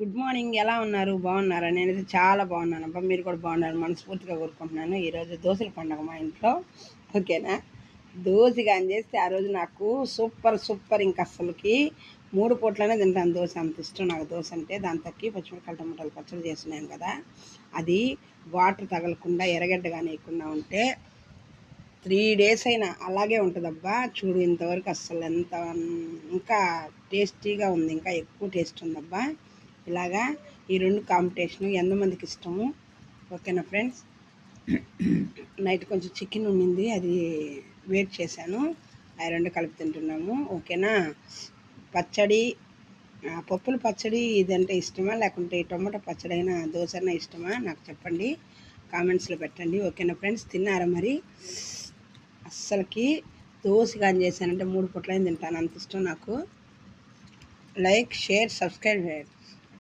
Good morning. ఎలా ఉన్నారు? బాగున్నారా? నేనైతే చాలా బాగున్నాను అబ్బా. మీరు కూడా బాగున్నారు మనస్ఫూర్తిగా కోరుకుంటున్నాను. ఈరోజు దోశల పండుగ మా ఇంట్లో. ఓకేనా? దోశ కానీ చేస్తే ఆ రోజు నాకు సూపర్ ఇంక అస్సలకి 3 పూట్లనే తింటాను దోశ. అంత ఇష్టం నాకు దోశ అంటే. దాంతోకి పచ్చిమిరపకాయలు టమాటాలు పచ్చడి చేస్తున్నాను కదా, అది వాటర్ తగలకుండా ఎర్రగడ్డ కానీ వేయకుండా ఉంటే 3 డేస్ అయినా అలాగే ఉంటుందబ్బా. చూడు ఇంతవరకు అస్సలు ఎంత ఇంకా టేస్టీగా ఉంది, ఇంకా ఎక్కువ టేస్ట్ ఉందబ్బా. ఇలాగా ఈ రెండు కాంపిటీషను ఎంతమందికి ఇష్టము? ఓకేనా ఫ్రెండ్స్? నైట్ కొంచెం చికెన్ ఉండింది, అది వెయిట్ చేశాను. ఆ రెండు కలిపి తింటున్నాము. ఓకేనా? పచ్చడి, పప్పుల పచ్చడి ఇదంటే ఇష్టమా, లేకుంటే టొమాటో పచ్చడి అయినా దోశ అయినా ఇష్టమా? నాకు చెప్పండి, కామెంట్స్లో పెట్టండి. ఓకేనా ఫ్రెండ్స్? తిన్నారా మరి? అస్సలకి దోశ కానీ చేశానంటే 3 పూట్లైనా తింటాను, అంత ఇష్టం నాకు. లైక్, షేర్, సబ్స్క్రైబ్ చేయండి.